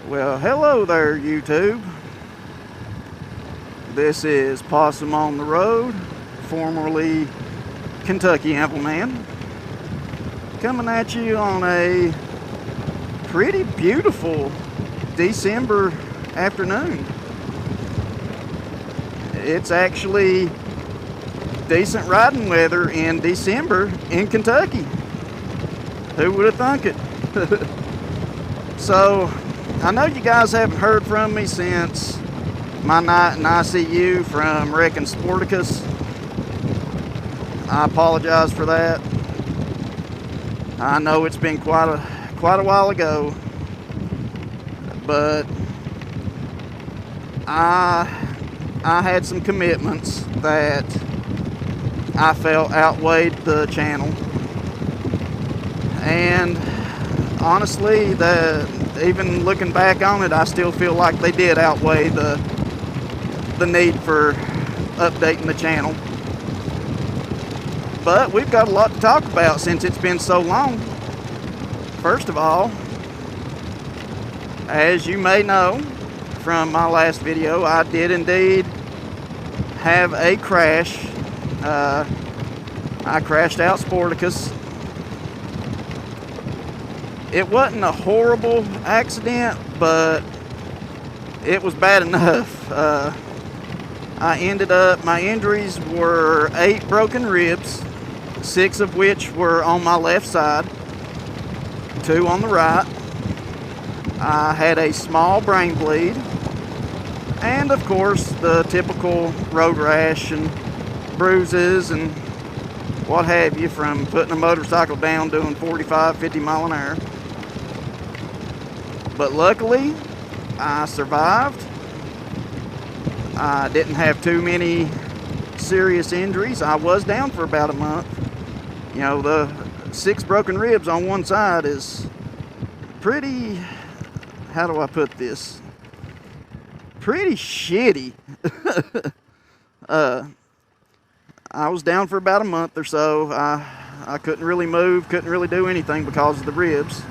Well, hello there, YouTube. This is Possum on the Road, formerly Kentucky Appleman, coming at you on a pretty beautiful December afternoon. It's actually decent riding weather in December in Kentucky. Who would have thunk it? So, I know you guys haven't heard from me since my night in ICU from wrecking Sporticus. I apologize for that. I know it's been quite a while ago, but I had some commitments that I felt outweighed the channel, and honestly, even looking back on it, I still feel like they did outweigh the need for updating the channel. But we've got a lot to talk about since it's been so long. First of all, as you may know from my last video, I did indeed have a crash. I crashed out Sporticus. It wasn't a horrible accident, but it was bad enough. My injuries were 8 broken ribs, 6 of which were on my left side, 2 on the right. I had a small brain bleed, and of course the typical road rash and bruises and what have you from putting a motorcycle down doing 45, 50 mile an hour. But luckily, I survived. I didn't have too many serious injuries. I was down for about a month. You know, the 6 broken ribs on one side is pretty, how do I put this? Pretty shitty. I was down for about a month or so. I couldn't really move, couldn't really do anything because of the ribs.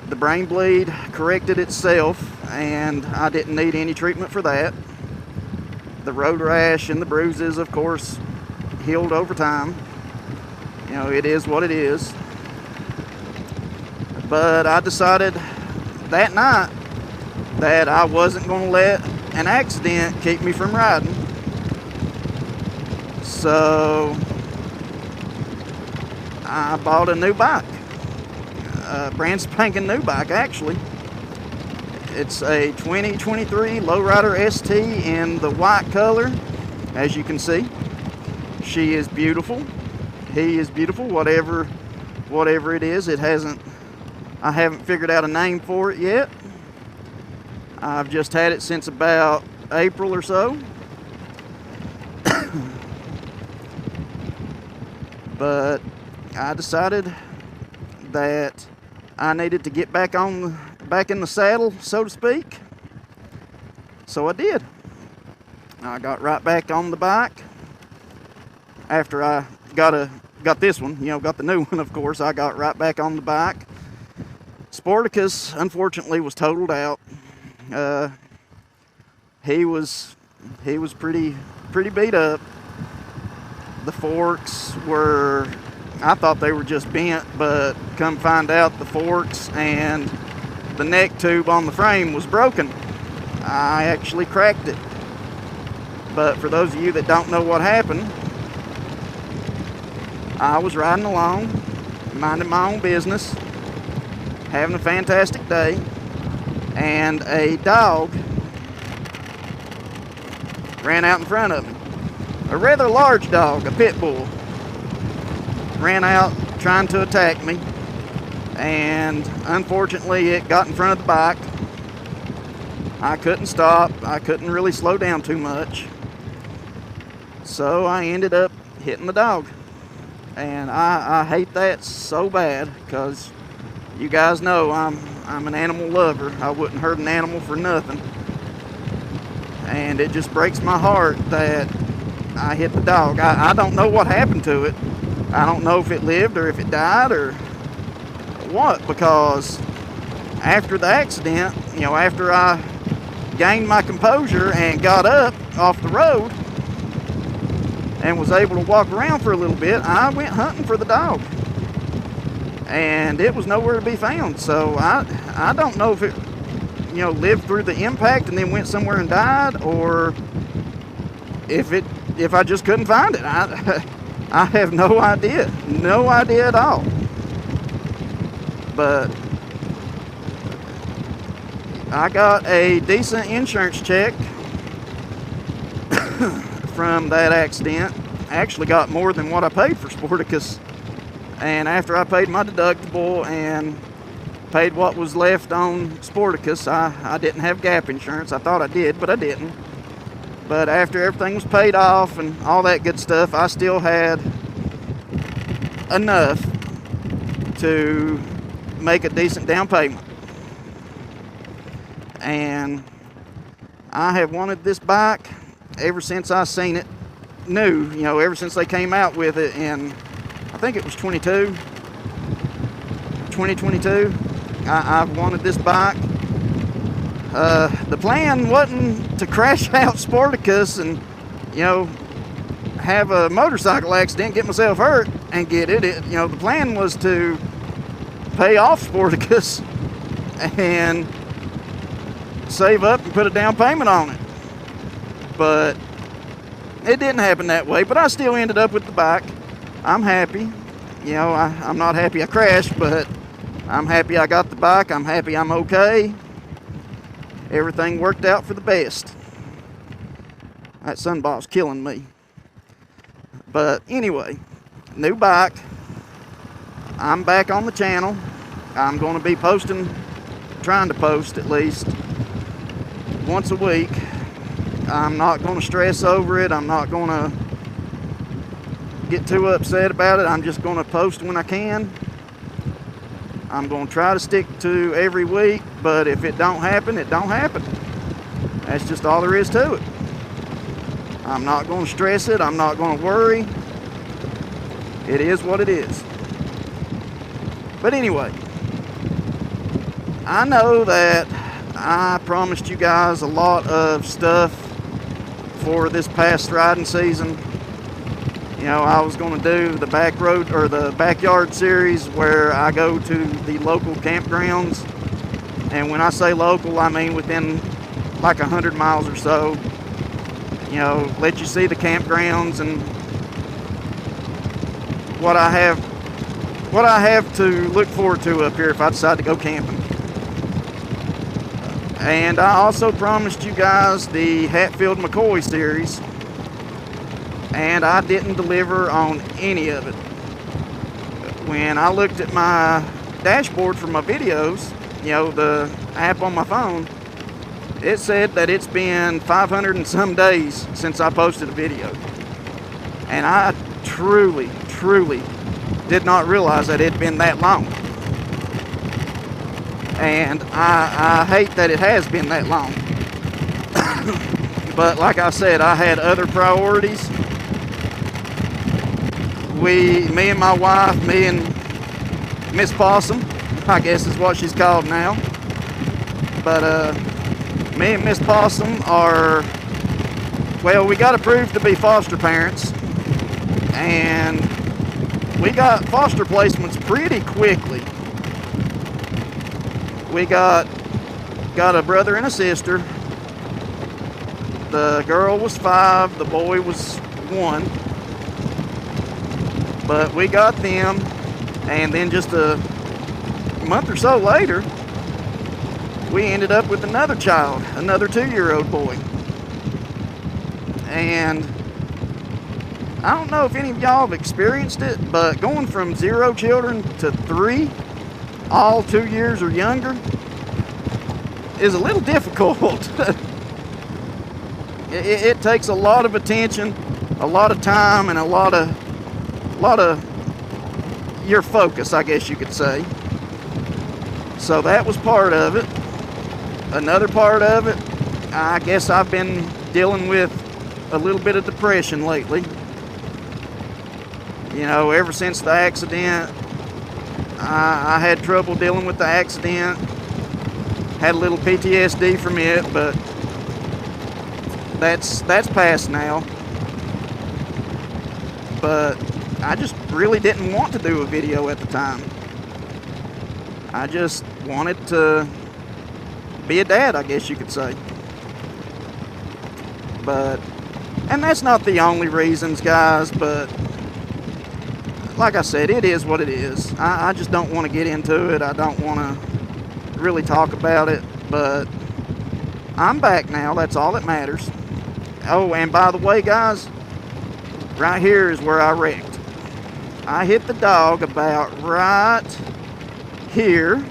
The brain bleed corrected itself, and I didn't need any treatment for that. The road rash and the bruises, of course, healed over time. You know, it is what it is. But I decided that night that I wasn't going to let an accident keep me from riding. So I bought a new bike. Brand spanking new bike, actually. It's a 2023 Lowrider ST in the white color, as you can see. She is beautiful. He is beautiful. Whatever it is, I haven't figured out a name for it yet. I've just had it since about April or so. But I decided that I needed to get back in the saddle, so to speak. So I did. I got right back on the bike. After I got this one, got the new one, of course, I got right back on the bike. Sporticus, unfortunately, was totaled out. He was pretty beat up. The forks were, I thought they were just bent, but come find out the forks and the neck tube on the frame was broken. I actually cracked it. But for those of you that don't know what happened, I was riding along, minding my own business, having a fantastic day, and a dog ran out in front of me. A rather large dog, a pit bull, ran out trying to attack me, and unfortunately it got in front of the bike. I couldn't stop. I couldn't really slow down too much, so I ended up hitting the dog. And I hate that so bad, because you guys know I'm an animal lover. I wouldn't hurt an animal for nothing, and it just breaks my heart that I hit the dog. I don't know what happened to it. I don't know if it lived or if it died or what, because after the accident, after I gained my composure and got up off the road and was able to walk around for a little bit, I went hunting for the dog. And it was nowhere to be found. So I don't know if it, lived through the impact and then went somewhere and died, or if I just couldn't find it. I have no idea. No idea at all. But I got a decent insurance check from that accident. I actually got more than what I paid for Sporticus. And after I paid my deductible and paid what was left on Sporticus, I didn't have gap insurance. I thought I did, but I didn't. But after everything was paid off and all that good stuff, I still had enough to make a decent down payment. And I have wanted this bike ever since I seen it new, ever since they came out with it in, I think it was 2022. I've wanted this bike. The plan wasn't to crash out Sporticus and, have a motorcycle accident, get myself hurt, and get it. The plan was to pay off Sporticus and save up and put a down payment on it. But it didn't happen that way. But I still ended up with the bike. I'm happy. I'm not happy I crashed, but I'm happy I got the bike. I'm happy I'm okay. Everything worked out for the best. That sunball's killing me. But anyway, new bike. I'm back on the channel. I'm going to be trying to post at least once a week. I'm not going to stress over it. I'm not going to get too upset about it. I'm just going to post when I can. I'm going to try to stick to every week, but if it don't happen, it don't happen. That's just all there is to it. I'm not going to stress it. I'm not going to worry. It is what it is. But anyway, I know that I promised you guys a lot of stuff for this past riding season. I was going to do the back road or the backyard series where I go to the local campgrounds. And when I say local, I mean within like 100 miles or so. Let you see the campgrounds and what I have to look forward to up here if I decide to go camping. And I also promised you guys the Hatfield-McCoy series, and I didn't deliver on any of it. When I looked at my dashboard for my videos, the app on my phone, it said that it's been 500 and some days since I posted a video. And I truly did not realize that it had been that long. And I hate that it has been that long. But like I said, I had other priorities. Me and my wife, me and Miss Possum, I guess is what she's called now. But me and Miss Possum we got approved to be foster parents. And we got foster placements pretty quickly. We got a brother and a sister. The girl was 5, the boy was 1. But we got them, and then just a month or so later, we ended up with another child, another 2-year-old boy. And I don't know if any of y'all have experienced it, but going from 0 children to 3, all 2 years or younger, is a little difficult. It takes a lot of attention, a lot of time, and a lot of your focus, I guess you could say. So that was part of it. Another part of it, I guess I've been dealing with a little bit of depression lately. Ever since the accident, I had trouble dealing with the accident. Had a little PTSD from it, but that's past now. But I just really didn't want to do a video at the time. I just wanted to be a dad, I guess you could say. But, and that's not the only reasons, guys, but like I said, it is what it is. I just don't want to get into it. I don't want to really talk about it, but I'm back now. That's all that matters. Oh, and by the way, guys, right here is where I wrecked. I hit the dog about right here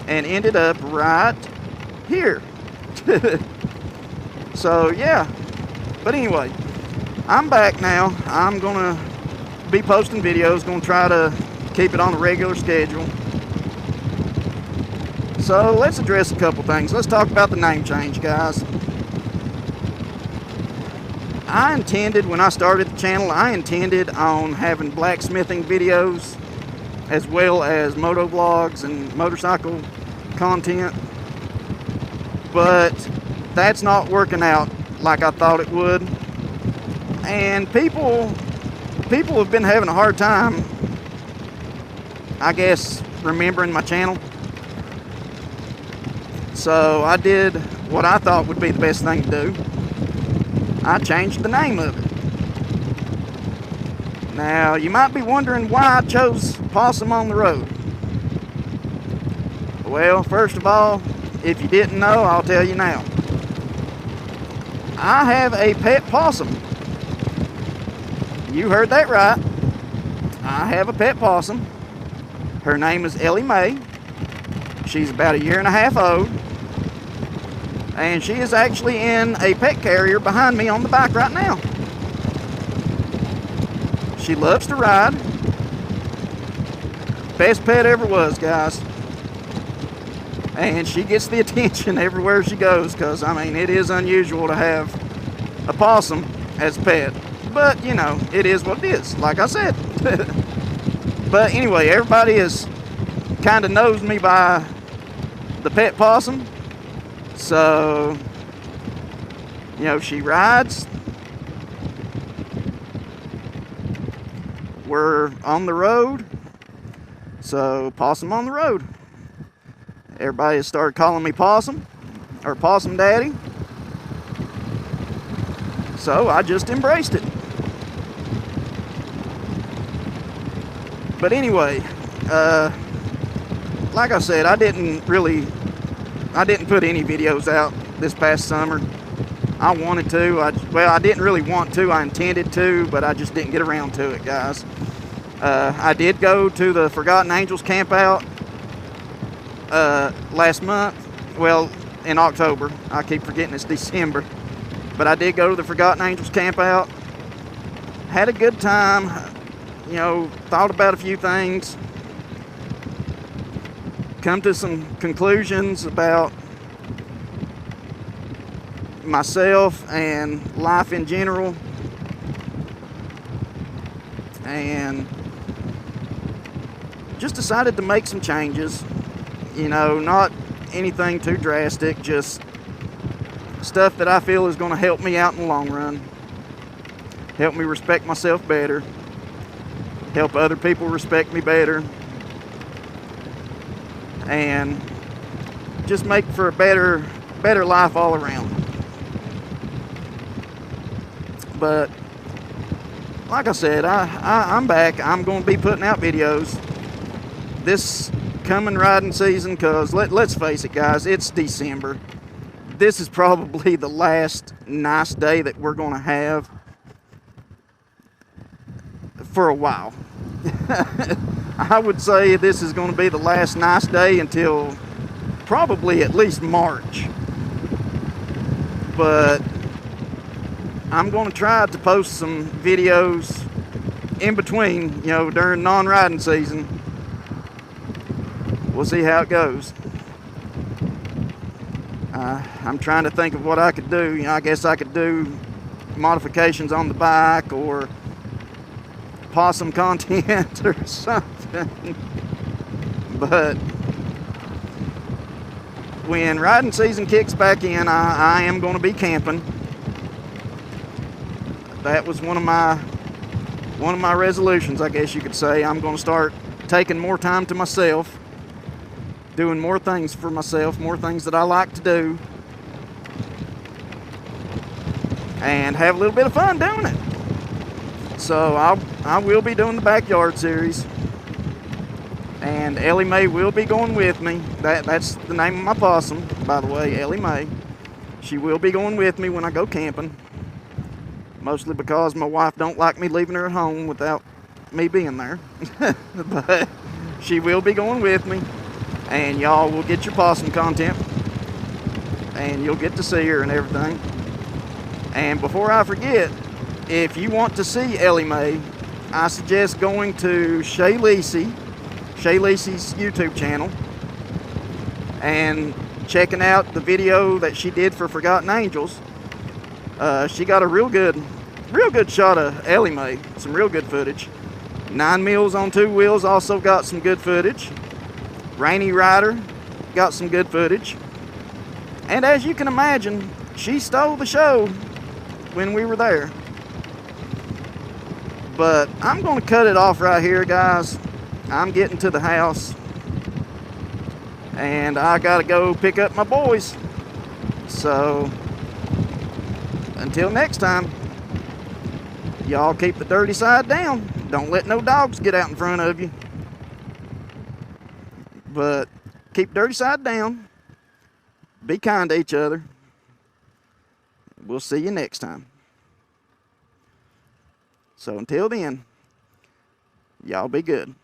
and ended up right here. So, yeah. But anyway, I'm back now. I'm going to be posting videos. Going to try to keep it on a regular schedule. So, let's address a couple things. Let's talk about the name change, guys. I intended, when I started the channel, I intended on having blacksmithing videos as well as moto vlogs and motorcycle content, but that's not working out like I thought it would, and people have been having a hard time, I guess, remembering my channel. So I did what I thought would be the best thing to do. I changed the name of it. Now, you might be wondering why I chose Possum on the Road. Well, first of all, if you didn't know, I'll tell you now. I have a pet possum. You heard that right. I have a pet possum. Her name is Ellie Mae. She's about 1.5 years old. And she is actually in a pet carrier behind me on the bike right now. She loves to ride. Best pet ever was, guys. And she gets the attention everywhere she goes, because, I mean, it is unusual to have a possum as a pet. But, you know, it is what it is, like I said. But anyway, everybody is kind of knows me by the pet possum. So, you know, she rides. We're on the road. So, Possum on the road. Everybody has started calling me Possum, or Possum Daddy. So, I just embraced it. But anyway, like I said, I didn't put any videos out this past summer. I wanted to. I didn't really want to. I intended to, but I just didn't get around to it, guys. I did go to the Forgotten Angels camp out last month. Well, in October. I keep forgetting it's December. But I did go to the Forgotten Angels camp out. Had a good time. You know, thought about a few things. Come to some conclusions about myself and life in general, and just decided to make some changes. You know, not anything too drastic, just stuff that I feel is going to help me out in the long run, help me respect myself better, help other people respect me better, and just make for a better life all around. But like I said, I'm back. I'm going to be putting out videos this coming riding season, because let's face it, guys, it's December. This is probably the last nice day that we're going to have for a while. I would say this is going to be the last nice day until probably at least March. But I'm going to try to post some videos in between, you know, during non-riding season. We'll see how it goes. I'm trying to think of what I could do. You know, I guess I could do modifications on the bike, or possum content or something. But when riding season kicks back in, I am going to be camping. That was one of my resolutions, I guess you could say. I'm going to start taking more time to myself, doing more things for myself, more things that I like to do, and have a little bit of fun doing it. So I will be doing the backyard series, and Ellie Mae will be going with me. That's the name of my possum, by the way, Ellie Mae. She will be going with me when I go camping, mostly because my wife don't like me leaving her at home without me being there. But she will be going with me, and y'all will get your possum content, and you'll get to see her and everything. And before I forget, if you want to see Ellie Mae, I suggest going to Shay Lacey's YouTube channel and checking out the video that she did for Forgotten Angels. She got a real good shot of Ellie Mae, some real good footage. 9 Mills on 2 Wheels also got some good footage. Rainy Rider got some good footage. And as you can imagine, she stole the show when we were there. But I'm going to cut it off right here, guys. I'm getting to the house, and I got to go pick up my boys. So until next time, y'all keep the dirty side down. Don't let no dogs get out in front of you. But keep dirty side down. Be kind to each other. We'll see you next time. So until then, y'all be good.